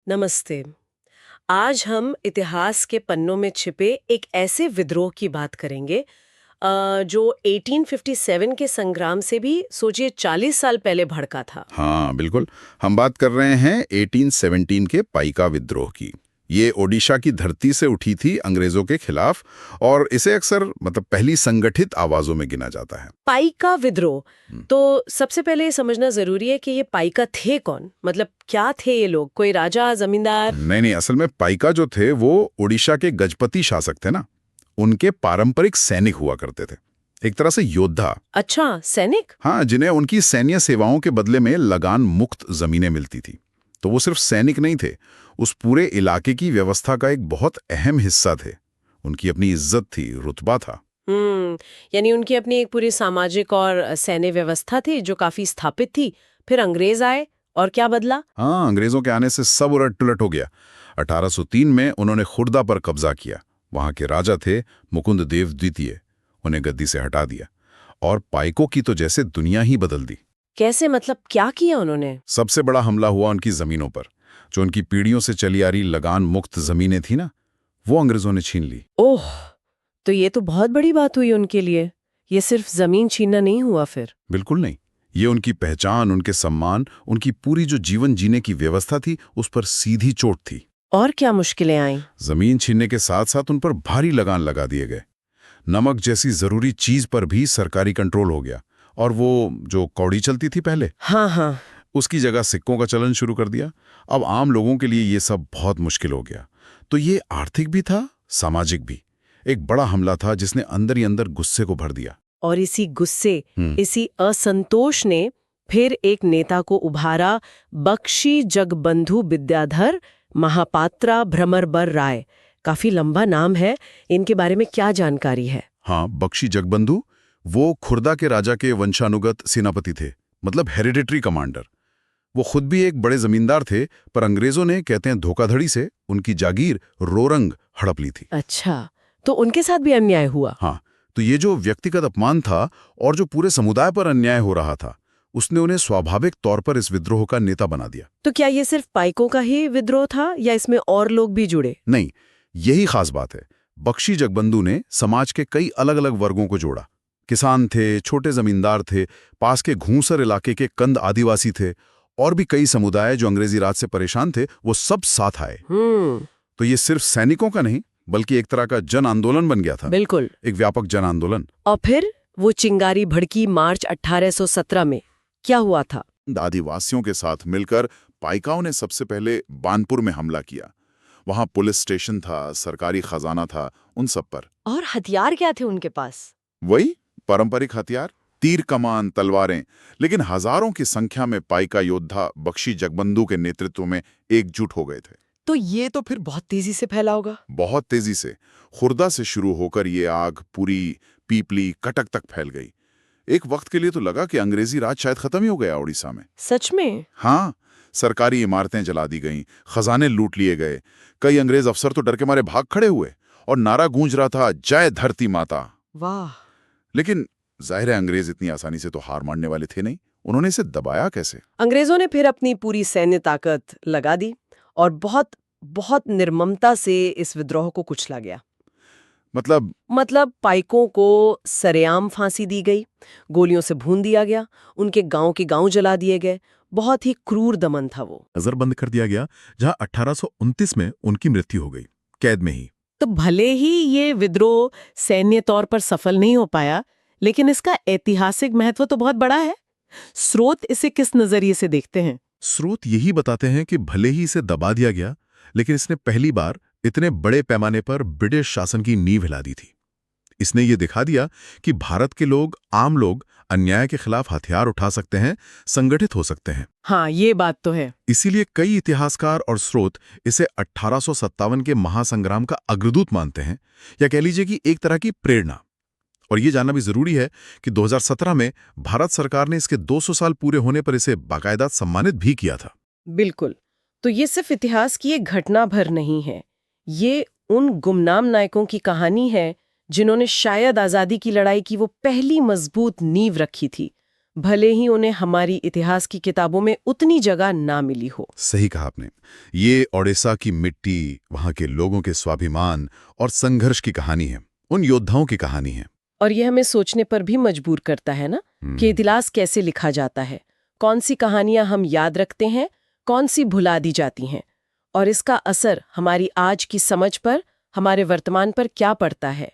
नमस्ते। आज हम इतिहास के पन्नों में छिपे एक ऐसे विद्रोह की बात करेंगे जो 1857 के संग्राम से भी सोचिए 40 साल पहले भड़का था। हाँ बिल्कुल। हम बात कर रहे हैं 1817 के पाइका विद्रोह की। ये ओडिशा की धरती से उठी थी अंग्रेजों के खिलाफ, और इसे अक्सर पहली संगठित आवाजों में गिना जाता है। पाइका विद्रोह। हम्म, तो सबसे पहले ये समझना जरूरी है कि ये पाइका थे कौन, मतलब क्या थे ये लोग, कोई राजा, जमींदार? नहीं नहीं, असल में पाइका जो थे वो ओडिशा के गजपति शासक थे ना। उनके पारंपरिक सैनिक हुआ करते थे, एक तरह से योद्धा। अच्छा, सैनिक। हाँ, जिन्हें उनकी सैन्य सेवाओं के बदले में लगान मुक्त जमीनें मिलती थी। तो वो सिर्फ सैनिक नहीं थे, उस पूरे इलाके की व्यवस्था का एक बहुत अहम हिस्सा थे। उनकी अपनी इज्जत थी, रुतबा था। यानी उनकी अपनी एक पूरी सामाजिक और सैन्य व्यवस्था थी जो काफी स्थापित थी। फिर अंग्रेज आए और क्या बदला? हाँ, अंग्रेजों के आने से सब उलट पुलट हो गया। 1803 में उन्होंने खुर्दा पर कब्जा किया। वहां के राजा थे मुकुंद देव द्वितीय। उन्हें गद्दी से हटा दिया, और पाइकों की तो जैसे दुनिया ही बदल दी। कैसे, मतलब क्या किया उन्होंने? सबसे बड़ा हमला हुआ उनकी जमीनों पर। जो उनकी पीढ़ियों से चली आ रही लगान मुक्त जमीनें थी ना, वो अंग्रेजों ने छीन ली। ओह, तो ये तो बहुत बड़ी बात हुई उनके लिए। ये सिर्फ जमीन छीनना नहीं हुआ फिर? बिल्कुल नहीं। ये उनकी पहचान, उनके सम्मान, उनकी पूरी जो जीवन जीने की व्यवस्था थी, उस पर सीधी चोट थी। और क्या मुश्किलें आईं? जमीन छीनने के साथ साथ उन पर भारी लगान लगा दिए गए। नमक जैसी जरूरी चीज पर भी सरकारी कंट्रोल हो गया, और वो जो कौड़ी चलती थी पहले, हाँ हाँ। उसकी जगह सिक्कों का चलन शुरू कर दिया। अब आम लोगों के लिए ये सब बहुत मुश्किल हो गया। तो ये आर्थिक भी था, सामाजिक भी। एक बड़ा हमला था जिसने अंदर ही अंदर गुस्से को भर दिया। और इसी गुस्से, हम्म, इसी असंतोष ने फिर एक नेता को उभारा, बख्शी जगबंधु विद्याधर महापात्रा भ्रमरबर राय। काफी लंबा नाम है, इनके बारे में क्या जानकारी है? हाँ, बख्शी जगबंधु वो खुर्दा के राजा के वंशानुगत सेनापति थे, मतलब हेरिडिटरी कमांडर। वो खुद भी एक बड़े जमींदार थे, पर अंग्रेजों ने, कहते हैं, धोखाधड़ी से उनकी जागीर रोरंग हड़प ली थी। अच्छा, तो उनके साथ भी अन्याय हुआ? हाँ, तो ये जो व्यक्तिगत अपमान था और जो पूरे समुदाय पर अन्याय हो रहा था, उसने उन्हें स्वाभाविक तौर पर इस विद्रोह का नेता बना दिया। तो क्या ये सिर्फ पाइकों का ही विद्रोह था या इसमें और लोग भी जुड़े? नहीं, यही खास बात है। बख्शी जगबंधु ने समाज के कई अलग अलग वर्गों को जोड़ा। किसान थे, छोटे जमींदार थे, पास के घूसर इलाके के कंद आदिवासी थे, और भी कई समुदाय जो अंग्रेजी राज से परेशान थे, वो सब साथ आए। हम्म। तो ये सिर्फ सैनिकों का नहीं, बल्कि एक तरह का जन आंदोलन बन गया था। बिल्कुल। एक व्यापक जन आंदोलन। और फिर वो चिंगारी भड़की मार्च 1817 में। क्या हुआ था? आदिवासियों के साथ मिलकर पाइकाओं ने सबसे पहले बानपुर में हमला किया। वहां पुलिस स्टेशन था, सरकारी खजाना था, उन सब पर। और हथियार क्या थे उनके पास? वही पारंपरिक हथियार, तीर कमान, तलवारें। लेकिन हजारों की संख्या में पाइका योद्धा बख्शी जगबंधु के नेतृत्व में एकजुट हो गए थे। तो ये तो फिर बहुत तेजी से फैला होगा। बहुत तेजी से। खुर्दा से शुरू होकर ये आग पूरी पीपली, कटक तक फैल गई। एक वक्त के लिए तो लगा कि अंग्रेजी राज शायद खत्म ही हो गया उड़ीसा में। सच में? हाँ, सरकारी इमारतें जला दी गईं, खजाने लूट लिए गए। कई अंग्रेज अफसर तो डर के मारे भाग खड़े हुए, और नारा गूंज रहा था, जय धरती माता। वाह। लेकिन जाहिर है अंग्रेज इतनी आसानी से तो हार मानने वाले थे नहीं। उन्होंने इसे दबाया कैसे? अंग्रेजों ने फिर अपनी पूरी सैन्य ताकत लगा दी और बहुत बहुत निर्ममता से इस विद्रोह को कुचला गया। मतलब पाइकों को सरेआम फांसी दी गई, गोलियों से भून दिया गया, उनके गांव के गांव जला दिए गए। बहुत ही क्रूर दमन था वो। नजरबंद कर दिया गया, जहां 1829 में उनकी मृत्यु हो गई, कैद में ही। तो भले ही ये विद्रोह सैन्य तौर पर सफल नहीं हो पाया, लेकिन इसका ऐतिहासिक महत्व तो बहुत बड़ा है। स्रोत इसे किस नजरिए से देखते हैं? स्रोत यही बताते हैं कि भले ही इसे दबा दिया गया, लेकिन इसने पहली बार इतने बड़े पैमाने पर ब्रिटिश शासन की नींव हिला दी थी। इसने ये दिखा दिया कि भारत के लोग, आम लोग, अन्याय के खिलाफ हथियार उठा सकते हैं, संगठित हो सकते हैं। हाँ, ये बात तो है। इसीलिए कई इतिहासकार और स्रोत इसे 1857 के महासंग्राम का अग्रदूत मानते हैं, या कह लीजिए कि एक तरह की प्रेरणा। और ये जानना भी जरूरी है कि 2017 में भारत सरकार ने इसके 200 साल पूरे होने पर इसे बाकायदा सम्मानित भी किया था। बिल्कुल। तो ये सिर्फ इतिहास की एक घटना भर नहीं है, ये उन गुमनाम नायकों की कहानी है जिन्होंने शायद आजादी की लड़ाई की वो पहली मजबूत नींव रखी थी, भले ही उन्हें हमारी इतिहास की किताबों में उतनी जगह ना मिली हो। सही कहा आपने। ये ओडिशा की मिट्टी, वहां के लोगों के स्वाभिमान और संघर्ष की कहानी है, उन योद्धाओं की कहानी है। और ये हमें सोचने पर भी मजबूर करता है ना, कि इतिहास कैसे लिखा जाता है, कौन सी कहानियां हम याद रखते हैं, कौन सी भुला दी जाती हैं, और इसका असर हमारी आज की समझ पर, हमारे वर्तमान पर क्या पड़ता है।